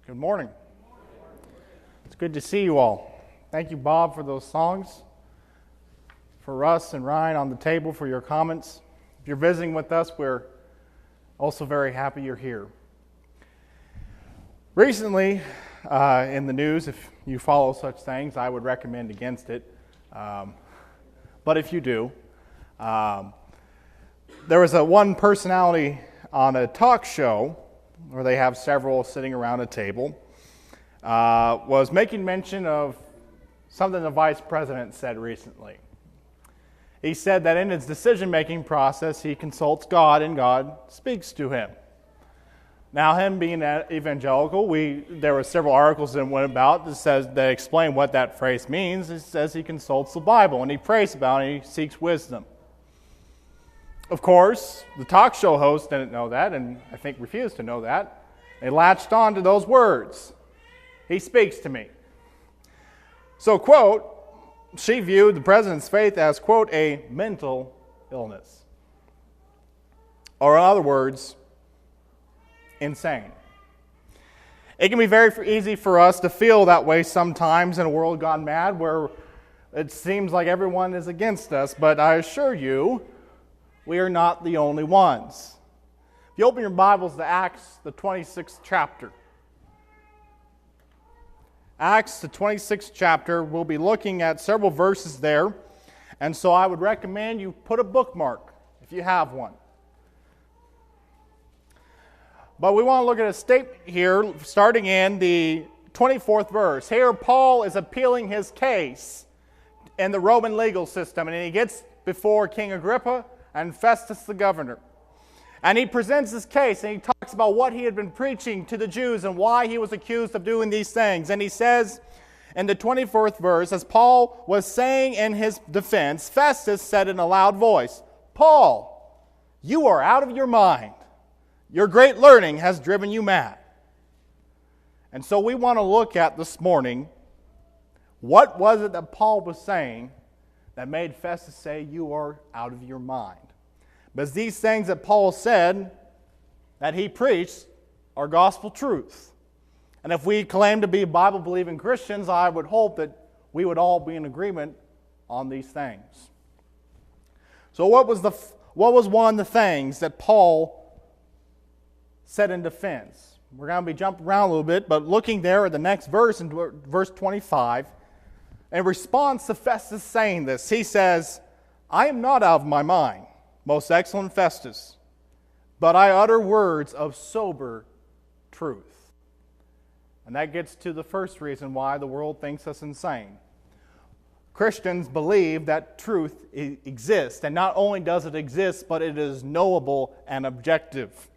Good morning. It's good to see you all. Thank you, Bob, for those songs. For Russ and Ryan on the table for your comments. If you're visiting with us, we're also very happy you're here. Recently, in the news, if you follow such things, I would recommend against it. But if you do, there was one personality on a talk show where they have several sitting around a table, was making mention of something the vice president said recently. He said that in his decision-making process, he consults God and God speaks to him. Now, him being evangelical, there were several articles that went about that explain what that phrase means. It says he consults the Bible and he prays about it and he seeks wisdom. Of course, the talk show host didn't know that, and I think refused to know that. They latched on to those words. He speaks to me. So, quote, she viewed the president's faith as, quote, a mental illness. Or in other words, insane. It can be very easy for us to feel that way sometimes in a world gone mad where it seems like everyone is against us, but I assure you, we are not the only ones. If you open your Bibles to Acts, the 26th chapter. Acts, the 26th chapter, we'll be looking at several verses there. And so I would recommend you put a bookmark if you have one. But we want to look at a statement here, starting in the 24th verse. Here, Paul is appealing his case in the Roman legal system, and he gets before King Agrippa and Festus the governor. And he presents his case, and he talks about what he had been preaching to the Jews and why he was accused of doing these things. And he says in the 24th verse, as Paul was saying in his defense, Festus said in a loud voice, "Paul, you are out of your mind. Your great learning has driven you mad." And so we want to look at this morning, what was it that Paul was saying that made Festus say, "You are out of your mind"? Because these things that Paul said, that he preached, are gospel truth. And if we claim to be Bible-believing Christians, I would hope that we would all be in agreement on these things. So what was one of the things that Paul said in defense? We're going to be jumping around a little bit, but looking there at the next verse, in verse 25, in response to Festus saying this, he says, "I am not out of my mind, most excellent Festus, but I utter words of sober truth." And that gets to the first reason why the world thinks us insane. Christians believe that truth exists, and not only does it exist, but it is knowable and objective.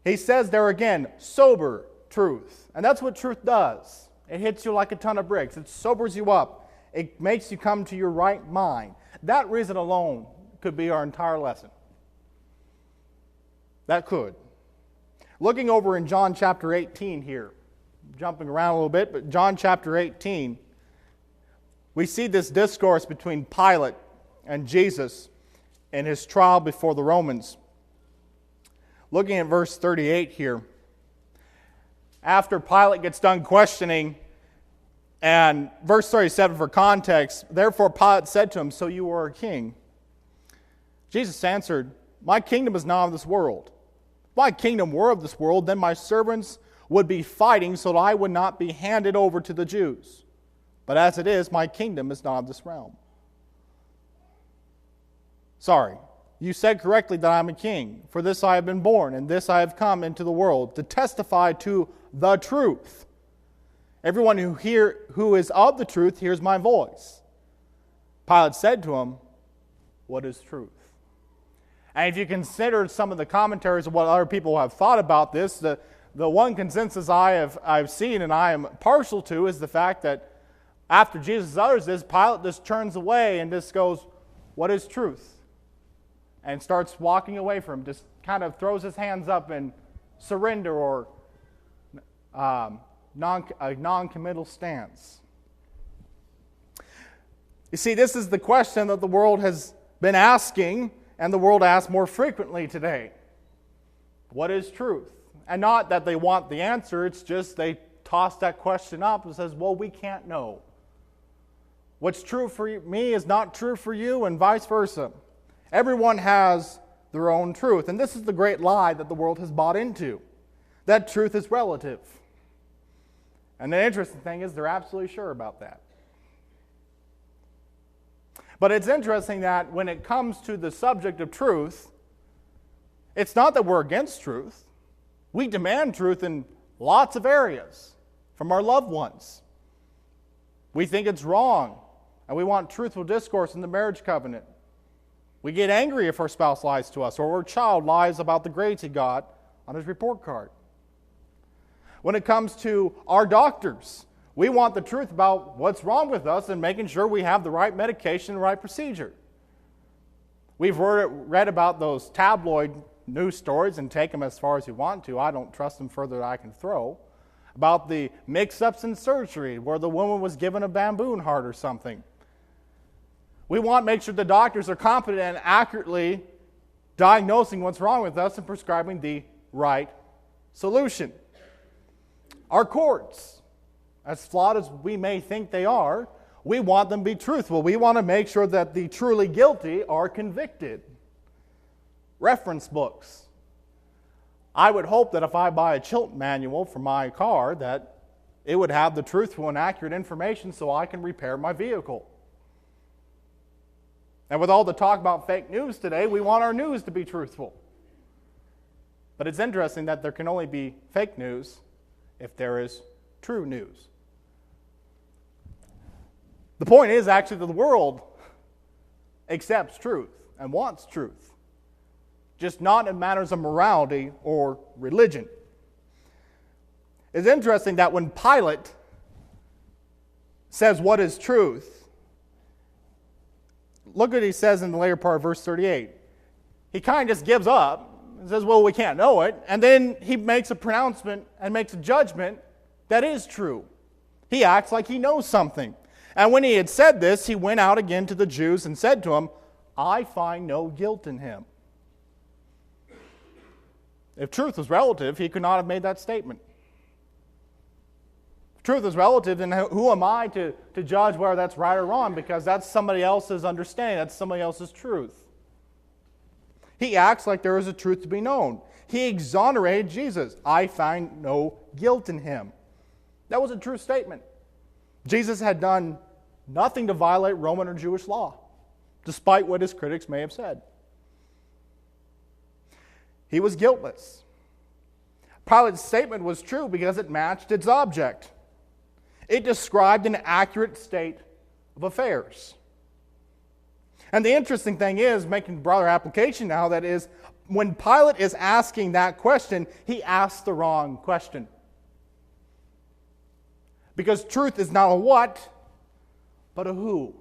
He says there again, sober truth. And that's what truth does. It hits you like a ton of bricks. It sobers you up. It makes you come to your right mind. That reason alone could be our entire lesson. That could. Looking over in John chapter 18 here, jumping around a little bit, but John chapter 18, we see this discourse between Pilate and Jesus in his trial before the Romans. Looking at verse 38 here, after Pilate gets done questioning, and verse 37 for context, therefore Pilate said to him, "So you are a king?" Jesus answered, "My kingdom is not of this world. If my kingdom were of this world, then my servants would be fighting so that I would not be handed over to the Jews. But as it is, my kingdom is not of this realm." Sorry, you said correctly that I am a king. For this I have been born, and this I have come into the world, to testify to the truth. Everyone who is of the truth hears my voice. Pilate said to him, "What is truth?" And if you consider some of the commentaries of what other people have thought about this, the one consensus I've seen and I am partial to is the fact that after Jesus utters this, Pilate just turns away and just goes, "What is truth?" And starts walking away from him, just kind of throws his hands up in surrender or a non-committal stance. You see, this is the question that the world has been asking, and the world asks more frequently today. What is truth? And not that they want the answer, it's just they toss that question up and says, well, we can't know. What's true for me is not true for you, and vice versa. Everyone has their own truth. And this is the great lie that the world has bought into, that truth is relative. And the interesting thing is they're absolutely sure about that. But it's interesting that when it comes to the subject of truth, it's not that we're against truth. We demand truth in lots of areas from our loved ones. We think it's wrong, and we want truthful discourse in the marriage covenant. We get angry if our spouse lies to us, or our child lies about the grades he got on his report card. When it comes to our doctors, we want the truth about what's wrong with us and making sure we have the right medication and the right procedure. We've read about those tabloid news stories and take them as far as you want to. I don't trust them further than I can throw. About the mix-ups in surgery where the woman was given a baboon heart or something. We want to make sure the doctors are competent and accurately diagnosing what's wrong with us and prescribing the right solution. Our courts, as flawed as we may think they are, we want them to be truthful. We want to make sure that the truly guilty are convicted. Reference books. I would hope that if I buy a Chilton manual for my car, that it would have the truthful and accurate information so I can repair my vehicle. And with all the talk about fake news today, we want our news to be truthful. But it's interesting that there can only be fake news if there is true news. The point is actually that the world accepts truth and wants truth, just not in matters of morality or religion. It's interesting that when Pilate says what is truth, look what he says in the later part of verse 38. He kind of just gives up and says, well, we can't know it. And then he makes a pronouncement and makes a judgment that is true. He acts like he knows something. And when he had said this, he went out again to the Jews and said to them, I find no guilt in him. If truth was relative, he could not have made that statement. If truth is relative, then who am I to judge whether that's right or wrong? Because that's somebody else's understanding. That's somebody else's truth. He acts like there is a truth to be known. He exonerated Jesus. I find no guilt in him. That was a true statement. Jesus had done nothing to violate Roman or Jewish law, despite what his critics may have said. He was guiltless. Pilate's statement was true because it matched its object. It described an accurate state of affairs. And the interesting thing is, making broader application now, that is, when Pilate is asking that question, he asks the wrong question. Because truth is not a what, but a who.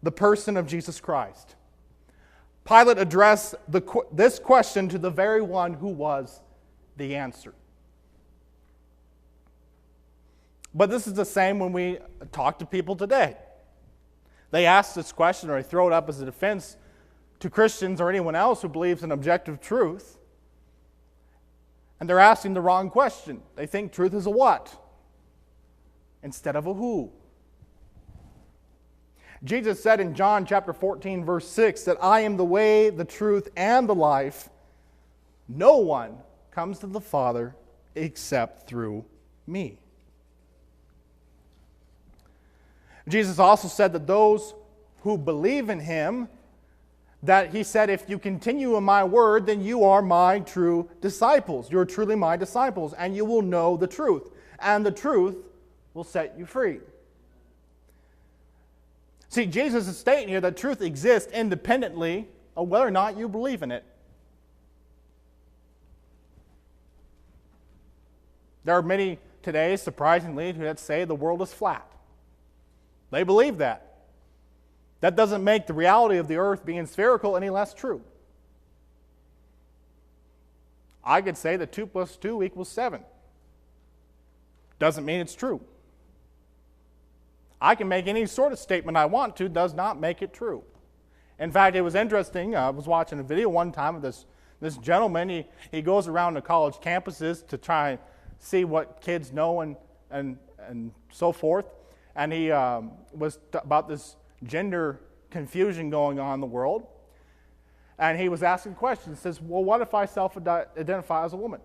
The person of Jesus Christ. Pilate addressed this question to the very one who was the answer. But this is the same when we talk to people today. They ask this question or they throw it up as a defense to Christians or anyone else who believes in objective truth. And they're asking the wrong question. They think truth is a what instead of a who. Jesus said in John chapter 14, verse 6, that I am the way, the truth, and the life. No one comes to the Father except through me. Jesus also said that those who believe in him, that he said, if you continue in my word, then you are my true disciples. You're truly my disciples, and you will know the truth. And the truth will set you free. See, Jesus is stating here that truth exists independently of whether or not you believe in it. There are many today, surprisingly, who say the world is flat. They believe that. That doesn't make the reality of the earth being spherical any less true. I could say that 2 plus 2 equals 7. Doesn't mean it's true. I can make any sort of statement I want to, does not make it true. In fact, it was interesting. I was watching a video one time of this This gentleman, he goes around to college campuses to try and see what kids know and so forth. And he was about this gender confusion going on in the world. And he was asking questions. He says, well, what if I self-identify as a woman?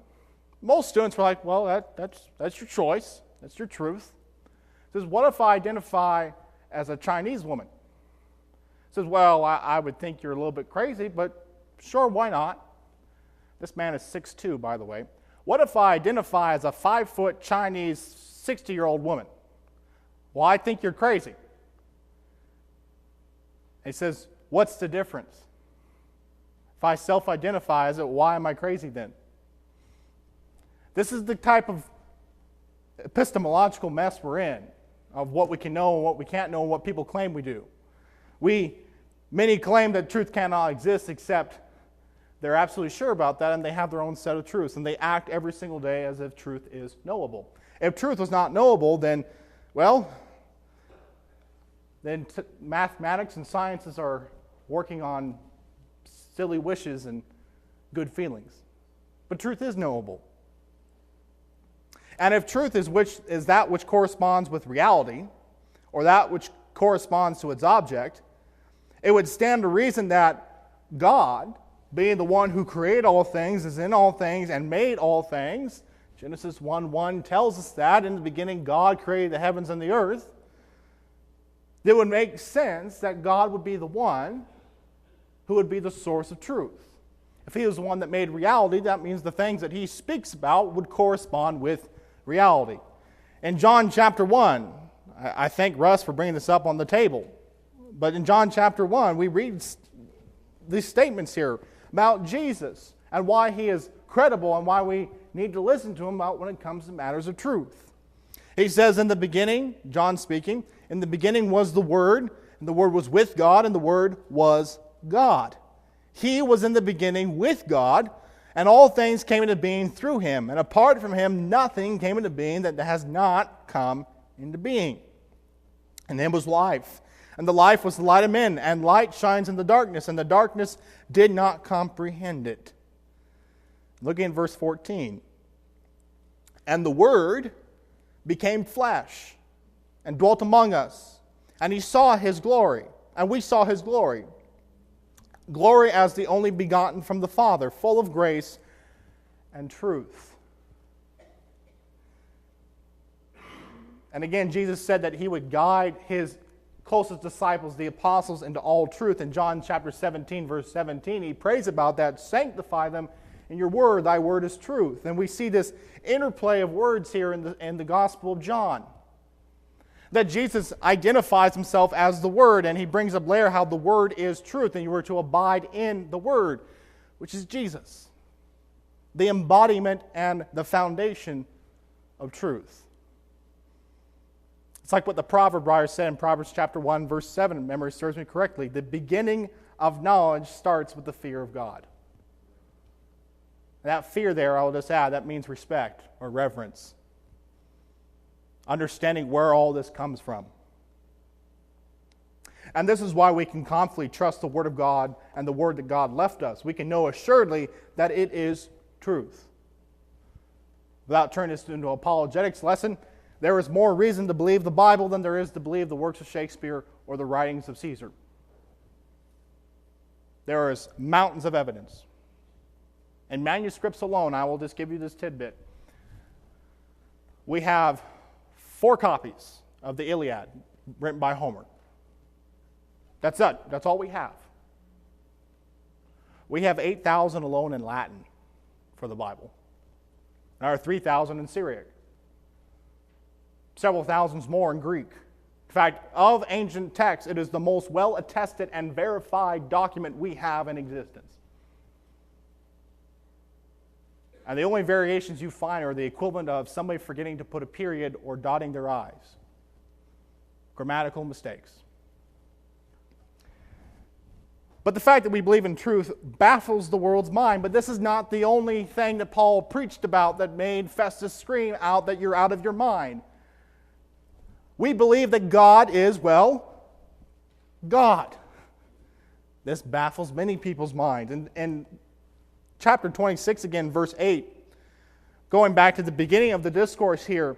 Most students were like, well, that's your choice. That's your truth. He says, what if I identify as a Chinese woman? He says, well, I would think you're a little bit crazy, but sure, why not? This man is 6'2", by the way. What if I identify as a 5-foot Chinese 60-year-old woman? Well, I think you're crazy. He says, what's the difference? If I self-identify as it, why am I crazy then? This is the type of epistemological mess we're in, of what we can know and what we can't know and what people claim we do. Many claim that truth cannot exist, except they're absolutely sure about that, and they have their own set of truths, and they act every single day as if truth is knowable. If truth was not knowable, then mathematics and sciences are working on silly wishes and good feelings. But truth is knowable. And if truth is that which corresponds with reality, or that which corresponds to its object, it would stand to reason that God, being the one who created all things, is in all things, and made all things. Genesis 1:1 tells us that in the beginning God created the heavens and the earth. It would make sense that God would be the one who would be the source of truth. If he was the one that made reality, that means the things that he speaks about would correspond with reality. In John chapter 1, I thank Russ for bringing this up on the table, but in John chapter 1, we read these statements here about Jesus and why he is credible and why we need to listen to him about when it comes to matters of truth. He says in the beginning, John speaking, in the beginning was the Word, and the Word was with God, and the Word was God. He was in the beginning with God, and all things came into being through him. And apart from him, nothing came into being that has not come into being. And then was life. And the life was the light of men, and light shines in the darkness, and the darkness did not comprehend it. Looking at verse 14. And the Word became flesh, and dwelt among us. And he saw his glory, and we saw his glory. Glory as the only begotten from the Father, full of grace and truth. And again, Jesus said that he would guide his closest disciples, the apostles, into all truth. In John chapter 17, verse 17, he prays about that. Sanctify them in your word. Thy word is truth. And we see this interplay of words here in the Gospel of John. That Jesus identifies himself as the Word, and he brings up later how the Word is truth, and you were to abide in the Word, which is Jesus, the embodiment and the foundation of truth. It's like what the proverb writer said in Proverbs chapter 1, verse 7, if memory serves me correctly. The beginning of knowledge starts with the fear of God. And that fear there, I'll just add, that means respect or reverence. Understanding where all this comes from. And this is why we can confidently trust the Word of God and the Word that God left us. We can know assuredly that it is truth. Without turning this into an apologetics lesson, there is more reason to believe the Bible than there is to believe the works of Shakespeare or the writings of Caesar. There is mountains of evidence. In manuscripts alone, I will just give you this tidbit. We have 4 copies of the Iliad written by Homer. That's it. That's all we have. We have 8,000 alone in Latin for the Bible. There are 3,000 in Syriac. Several thousands more in Greek. In fact, of ancient texts, it is the most well-attested and verified document we have in existence. And the only variations you find are the equivalent of somebody forgetting to put a period or dotting their I's. Grammatical mistakes. But the fact that we believe in truth baffles the world's mind. But this is not the only thing that Paul preached about that made Festus scream out that you're out of your mind. We believe that God is, God. This baffles many people's minds. In chapter 26 again, verse 8, going back to the beginning of the discourse here,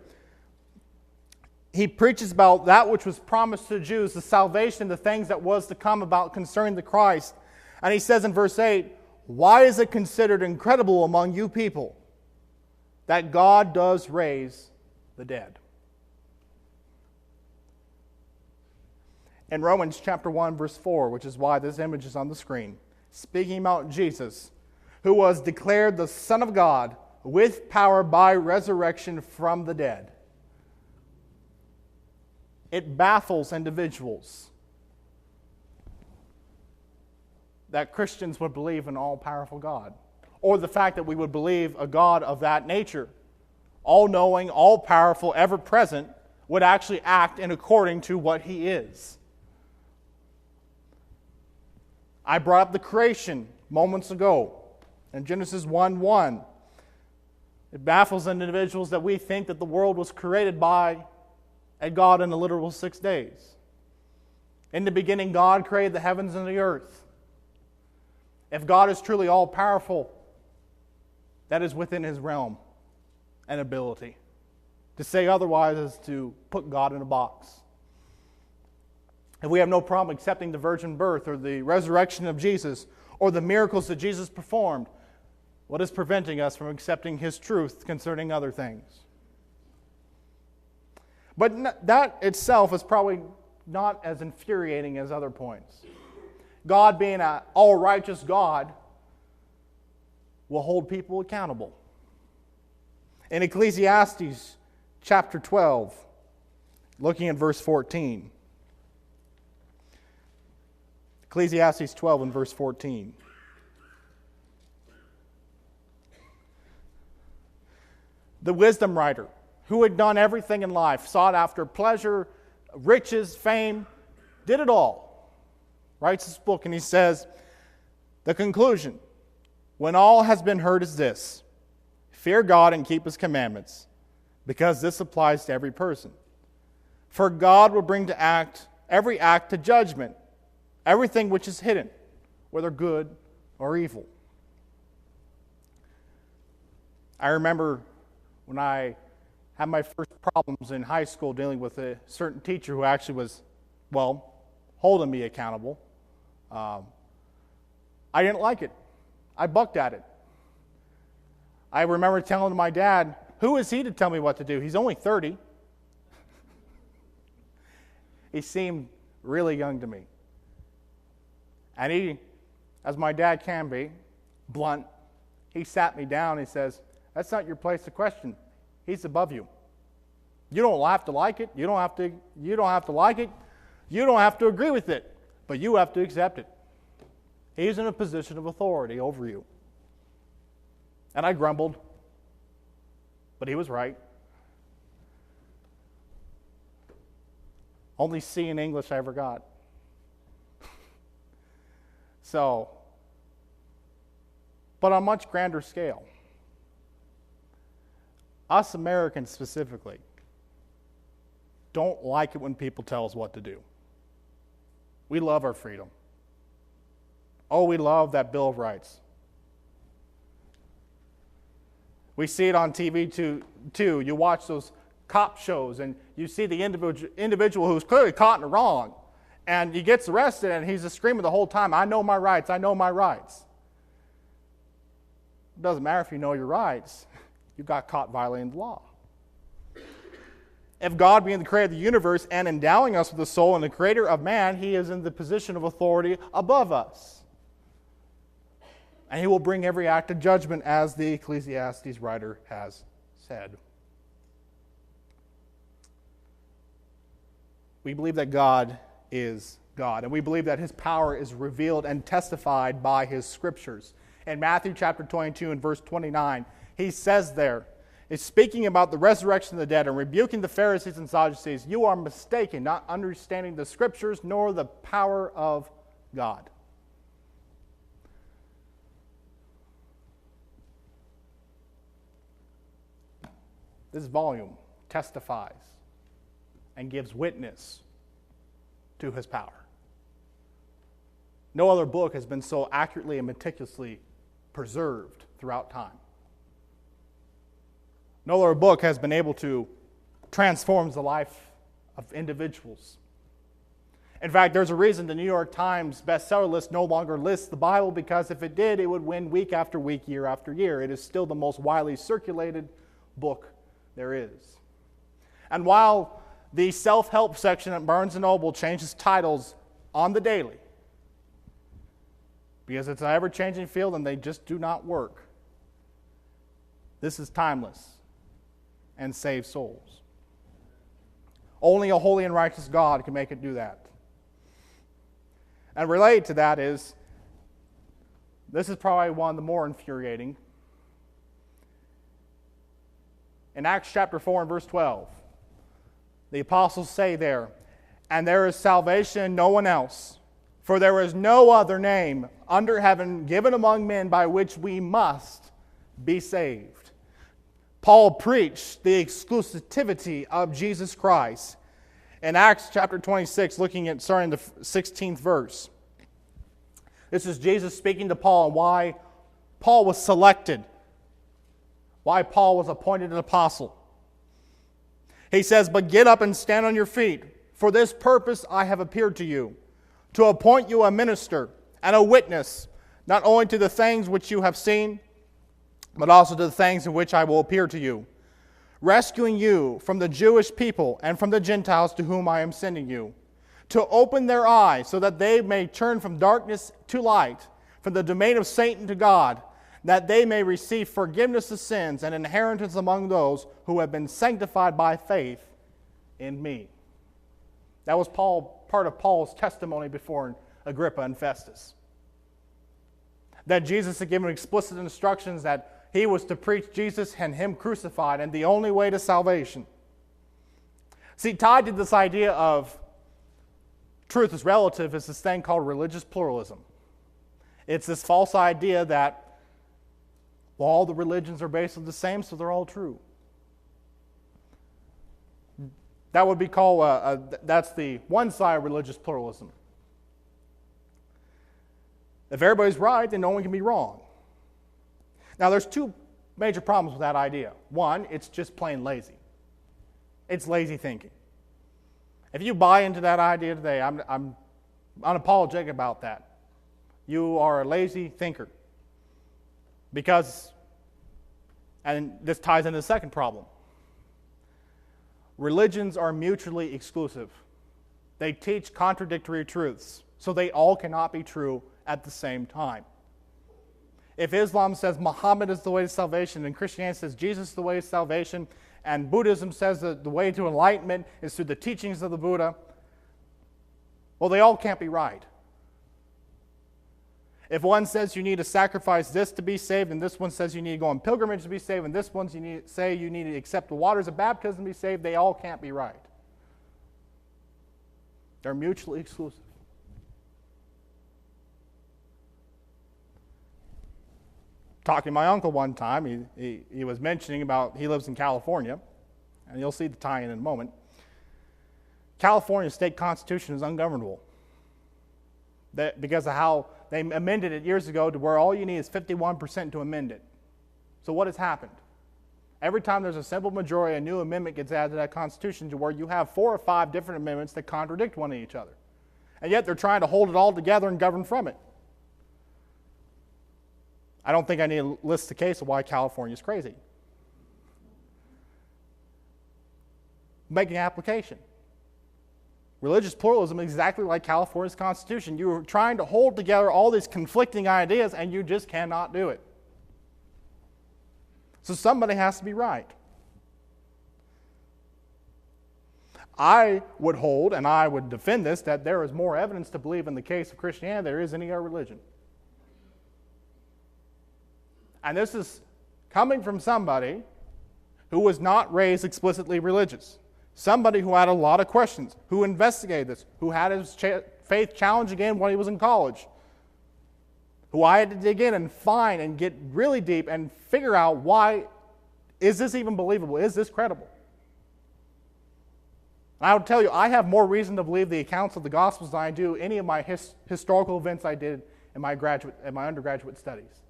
he preaches about that which was promised to the Jews, the salvation, the things that was to come about concerning the Christ. And he says in verse 8, "Why is it considered incredible among you people that God does raise the dead?" In Romans chapter 1, verse 4, which is why this image is on the screen, speaking about Jesus, who was declared the Son of God with power by resurrection from the dead. It baffles individuals that Christians would believe an all-powerful God, or the fact that we would believe a God of that nature, all-knowing, all-powerful, ever-present, would actually act in according to what He is. I brought up the creation moments ago in Genesis 1:1. It baffles individuals that we think that the world was created by a God in the literal 6 days. In the beginning, God created the heavens and the earth. If God is truly all-powerful, that is within His realm and ability. To say otherwise is to put God in a box. If we have no problem accepting the virgin birth or the resurrection of Jesus or the miracles that Jesus performed, what is preventing us from accepting His truth concerning other things? But that itself is probably not as infuriating as other points. God, being an all-righteous God, will hold people accountable. In Ecclesiastes chapter 12, looking at verse 14. Ecclesiastes 12 and verse 14. The wisdom writer, who had done everything in life, sought after pleasure, riches, fame, did it all, writes this book, and he says, the conclusion, when all has been heard, is this: fear God and keep His commandments, because this applies to every person. For God will bring to every act to judgment, everything which is hidden, whether good or evil. I remember when I had my first problems in high school dealing with a certain teacher who actually was, holding me accountable. I didn't like it. I bucked at it. I remember telling my dad, who is he to tell me what to do? He's only 30. He seemed really young to me. And he, as my dad can be, blunt, he sat me down and he says, that's not your place to question. He's above you. You don't have to like it. You don't have to like it. You don't have to agree with it. But you have to accept it. He's in a position of authority over you. And I grumbled. But he was right. Only C in English I ever got. But on a much grander scale, us Americans specifically don't like it when people tell us what to do. We love our freedom. Oh, we love that Bill of Rights. We see it on TV too. You watch those cop shows and you see the individual who's clearly caught in the wrong, and he gets arrested and he's just screaming the whole time, I know my rights, I know my rights. It doesn't matter if you know your rights. You got caught violating the law. If God, being the creator of the universe and endowing us with a soul and the creator of man, He is in the position of authority above us. And He will bring every act to judgment, as the Ecclesiastes writer has said. We believe that God is God, and we believe that His power is revealed and testified by His Scriptures. In Matthew chapter 22 and verse 29, He says there, is speaking about the resurrection of the dead and rebuking the Pharisees and Sadducees, you are mistaken, not understanding the Scriptures nor the power of God. This volume testifies and gives witness to His power. No other book has been so accurately and meticulously preserved throughout time. No other book has been able to transform the life of individuals. In fact, there's a reason the New York Times bestseller list no longer lists the Bible, because if it did, it would win week after week, year after year. It is still the most widely circulated book there is. And while the self-help section at Barnes & Noble changes titles on the daily, because it's an ever-changing field and they just do not work, this is timeless and saves souls. Only a holy and righteous God can make it do that. And related to that is, this is probably one of the more infuriating. In Acts chapter 4 and verse 12, the apostles say there, "And there is salvation in no one else, for there is no other name under heaven given among men by which we must be saved." Paul preached the exclusivity of Jesus Christ. In Acts chapter 26, looking at starting the 16th verse. This is Jesus speaking to Paul and why Paul was selected, why Paul was appointed an apostle. He says, "But get up and stand on your feet. For this purpose I have appeared to you, to appoint you a minister and a witness, not only to the things which you have seen, but also to the things in which I will appear to you, rescuing you from the Jewish people and from the Gentiles to whom I am sending you, to open their eyes so that they may turn from darkness to light, from the domain of Satan to God, that they may receive forgiveness of sins and inheritance among those who have been sanctified by faith in me." That was part of Paul's testimony before Agrippa and Festus. That Jesus had given explicit instructions that he was to preach Jesus and him crucified and the only way to salvation. See, tied to this idea of truth is relative is this thing called religious pluralism. It's this false idea that, well, all the religions are basically the same, so they're all true. That would be called, that's the one side of religious pluralism. If everybody's right, then no one can be wrong. Now, there's two major problems with that idea. One, it's just plain lazy. It's lazy thinking. If you buy into that idea today, I'm unapologetic about that. You are a lazy thinker. Because, and this ties into the second problem, religions are mutually exclusive. They teach contradictory truths, so they all cannot be true at the same time. If Islam says Muhammad is the way to salvation, and Christianity says Jesus is the way to salvation, and Buddhism says that the way to enlightenment is through the teachings of the Buddha, well, they all can't be right. If one says you need to sacrifice this to be saved, and this one says you need to go on pilgrimage to be saved, and this one say you need to accept the waters of baptism to be saved, they all can't be right. They're mutually exclusive. Talking to my uncle one time, he was mentioning about, he lives in California, and you'll see the tie-in in a moment. California's state constitution is ungovernable because of how they amended it years ago to where all you need is 51% to amend it. So what has happened? Every time there's a simple majority, a new amendment gets added to that constitution to where you have 4 or 5 different amendments that contradict one each other. And yet they're trying to hold it all together and govern from it. I don't think I need to list the case of why California is crazy. Making application. Religious pluralism is exactly like California's constitution. You are trying to hold together all these conflicting ideas and you just cannot do it. So somebody has to be right. I would hold, and I would defend this, that there is more evidence to believe in the case of Christianity than there is any other religion. And this is coming from somebody who was not raised explicitly religious. Somebody who had a lot of questions, who investigated this, who had his faith challenged again when he was in college, who I had to dig in and find and get really deep and figure out why, is this even believable? Is this credible? And I would tell you, I have more reason to believe the accounts of the Gospels than I do any of my historical events I did in my undergraduate studies.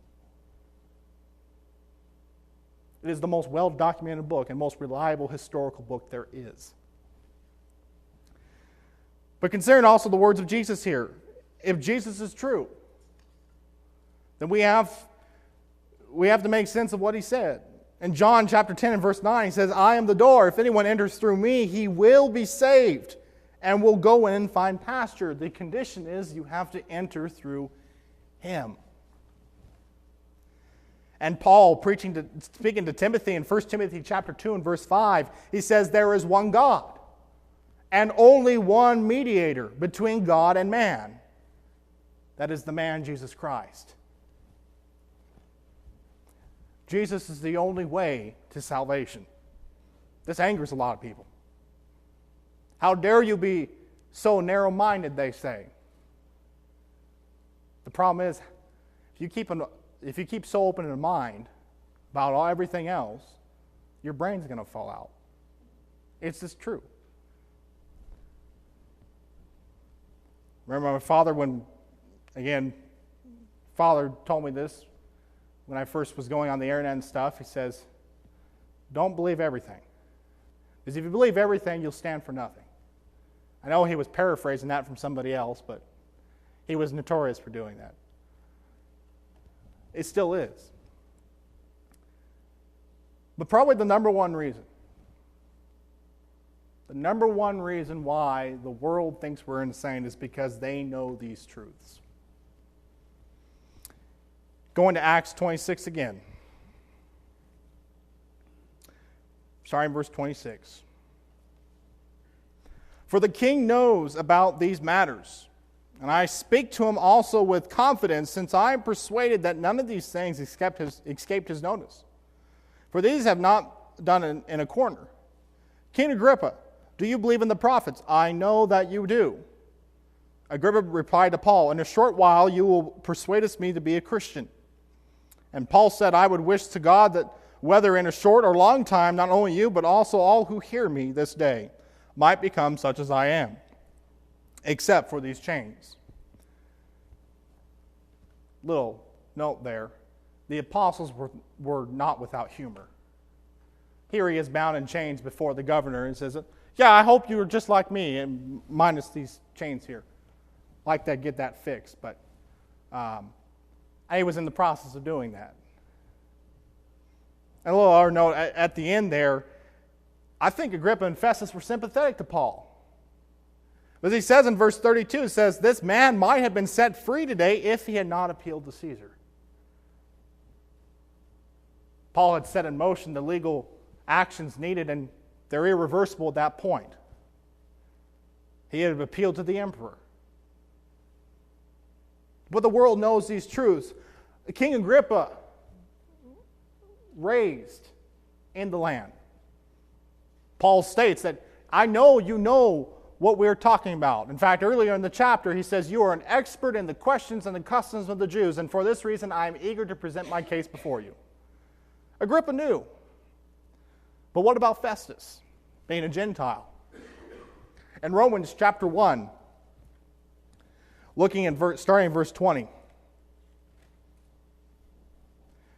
It is the most well-documented book and most reliable historical book there is. But considering also the words of Jesus here, if Jesus is true, then we have to make sense of what he said. In John chapter 10 and verse 9, he says, I am the door. If anyone enters through me, he will be saved and will go in and find pasture. The condition is you have to enter through him. And Paul, speaking to Timothy in 1 Timothy chapter 2 and verse 5, he says, there is one God and only one mediator between God and man. That is the man Jesus Christ. Jesus is the only way to salvation. This angers a lot of people. How dare you be so narrow-minded, they say. The problem is, if you keep so open in mind about everything else, your brain's going to fall out. It's just true. Remember my father Father told me this when I first was going on the internet and stuff. He says, don't believe everything. Because if you believe everything, you'll stand for nothing. I know he was paraphrasing that from somebody else, but he was notorious for doing that. It still is. But probably the number one reason why the world thinks we're insane is because they know these truths. Going to Acts 26 again. Starting verse 26. For the king knows about these matters, and I speak to him also with confidence, since I am persuaded that none of these things escaped his notice. For these have not done in a corner. King Agrippa, do you believe in the prophets? I know that you do. Agrippa replied to Paul, in a short while you will persuade me to be a Christian. And Paul said, I would wish to God that whether in a short or long time, not only you, but also all who hear me this day might become such as I am, except for these chains. Little note there. The apostles were not without humor. Here he is bound in chains before the governor and says, yeah, I hope you were just like me, and minus these chains here. Like that, get that fixed. But he was in the process of doing that. And a little other note at the end there, I think Agrippa and Festus were sympathetic to Paul. But he says in verse 32, it says, this man might have been set free today if he had not appealed to Caesar. Paul had set in motion the legal actions needed, and they're irreversible at that point. He had appealed to the emperor. But the world knows these truths. King Agrippa raised in the land. Paul states that, I know you know what we're talking about. In fact, earlier in the chapter, he says, you are an expert in the questions and the customs of the Jews, and for this reason I am eager to present my case before you. Agrippa knew. But what about Festus, being a Gentile? In Romans chapter 1, starting in verse 20.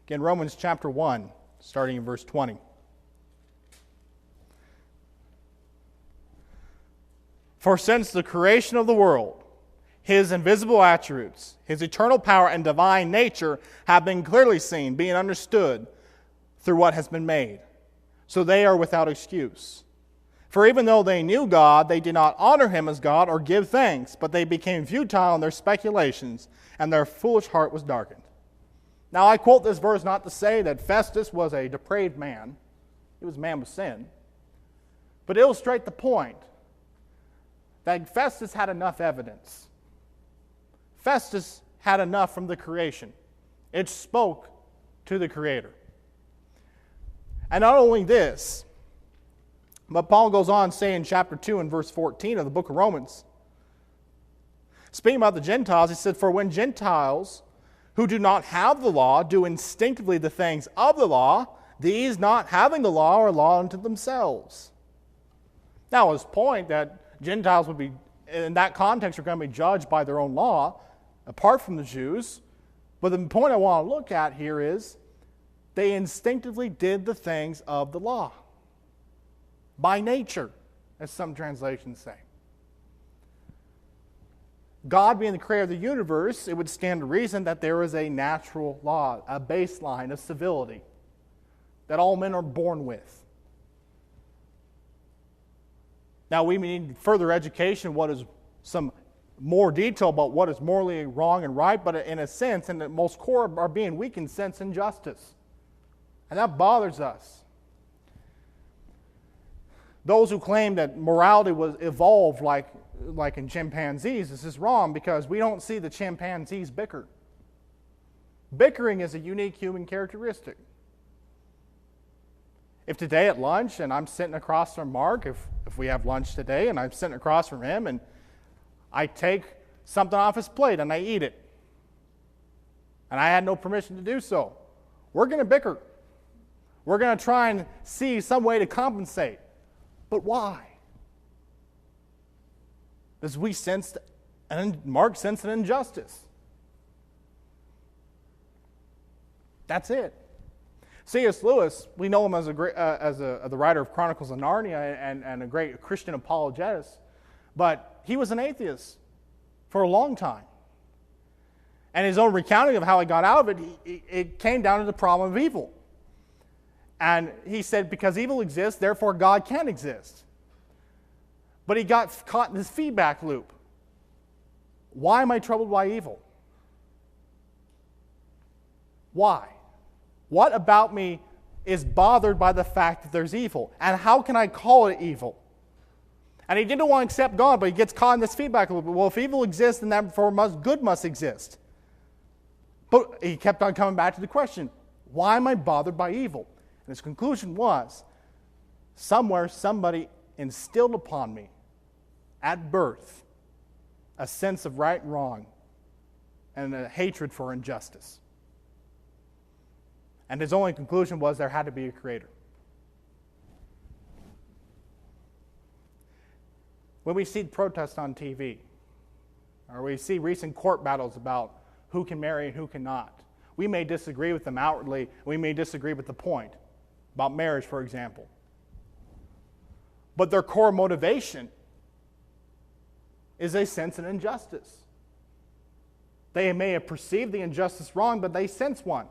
Again, Romans chapter 1, starting in verse 20. For since the creation of the world, his invisible attributes, his eternal power and divine nature have been clearly seen, being understood through what has been made. So they are without excuse. For even though they knew God, they did not honor him as God or give thanks, but they became futile in their speculations, and their foolish heart was darkened. Now I quote this verse not to say that Festus was a depraved man. He was a man with sin. But illustrate the point that Festus had enough evidence. Festus had enough from the creation. It spoke to the Creator. And not only this, but Paul goes on saying in chapter 2 and verse 14 of the book of Romans, speaking about the Gentiles, he said, for when Gentiles who do not have the law do instinctively the things of the law, these not having the law are law unto themselves. Now his point that Gentiles would be, in that context, are going to be judged by their own law, apart from the Jews. But the point I want to look at here is, They instinctively did the things of the law. By nature, as some translations say. God being the creator of the universe, it would stand to reason that there is a natural law, a baseline of civility that all men are born with. Now, we need further education, what is some more detail about what is morally wrong and right, but in a sense, in the most core of our being, we can sense injustice. And that bothers us. Those who claim that morality was evolved like in chimpanzees, this is wrong because we don't see the chimpanzees bicker. Bickering is a unique human characteristic. If today at lunch and I'm sitting across from Mark, if we have lunch today and I'm sitting across from him and I take something off his plate and I eat it, and I had no permission to do so, we're going to bicker. We're going to try and see some way to compensate. But why? Because we sensed, and Mark sensed an injustice. That's it. C.S. Lewis, we know him as the writer of Chronicles of Narnia and a great Christian apologetist, but he was an atheist for a long time. And his own recounting of how he got out of it, it came down to the problem of evil. And he said, because evil exists, therefore God can exist. But he got caught in this feedback loop. Why am I troubled by evil? Why? What about me is bothered by the fact that there's evil? And how can I call it evil? And he didn't want to accept God, but he gets caught in this feedback loop. Well, if evil exists, then therefore good must exist. But he kept on coming back to the question, why am I bothered by evil? And his conclusion was, somewhere somebody instilled upon me at birth a sense of right and wrong and a hatred for injustice. And his only conclusion was there had to be a creator. When we see protests on TV, or we see recent court battles about who can marry and who cannot, we may disagree with them outwardly, we may disagree with the point, about marriage, for example. But their core motivation is a sense of injustice. They may have perceived the injustice wrong, but they sense one.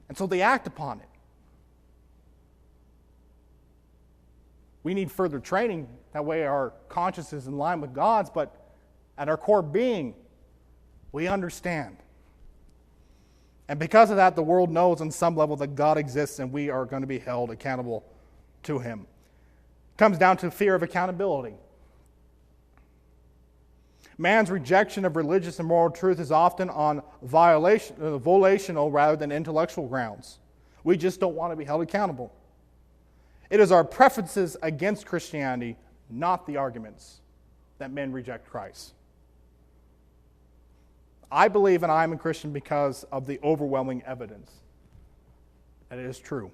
And so they act upon it. We need further training. That way our conscience is in line with God's, but at our core being, we understand. And because of that, the world knows on some level that God exists and we are going to be held accountable to Him. It comes down to fear of accountability. Man's rejection of religious and moral truth is often on volitional rather than intellectual grounds. We just don't want to be held accountable. It is our preferences against Christianity, not the arguments, that men reject Christ. I believe and I am a Christian because of the overwhelming evidence that it is true.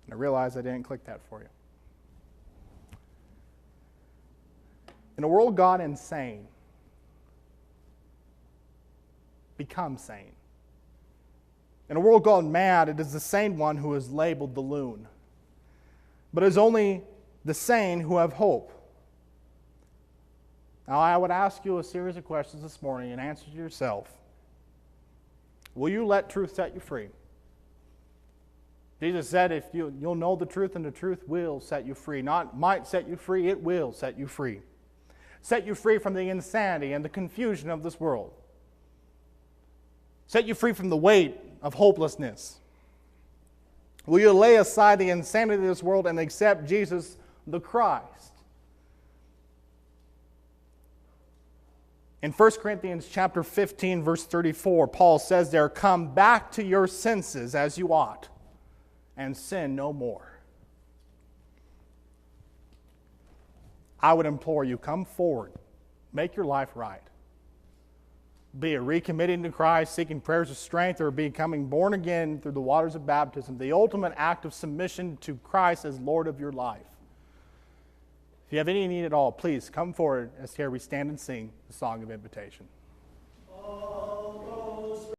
And I realize I didn't click that for you. In a world gone insane, become sane. In a world gone mad, it is the sane one who is labeled the loon. But it is only the sane who have hope. Now, I would ask you a series of questions this morning and answer to yourself. Will you let truth set you free? Jesus said, if you'll know the truth, and the truth will set you free. Not might set you free, it will set you free. Set you free from the insanity and the confusion of this world. Set you free from the weight of hopelessness. Will you lay aside the insanity of this world and accept Jesus the Christ? In 1 Corinthians chapter 15, verse 34, Paul says there, come back to your senses as you ought, and sin no more. I would implore you, come forward, make your life right. Be it recommitting to Christ, seeking prayers of strength, or becoming born again through the waters of baptism, the ultimate act of submission to Christ as Lord of your life. If you have any need at all, please come forward as here we stand and sing the song of invitation.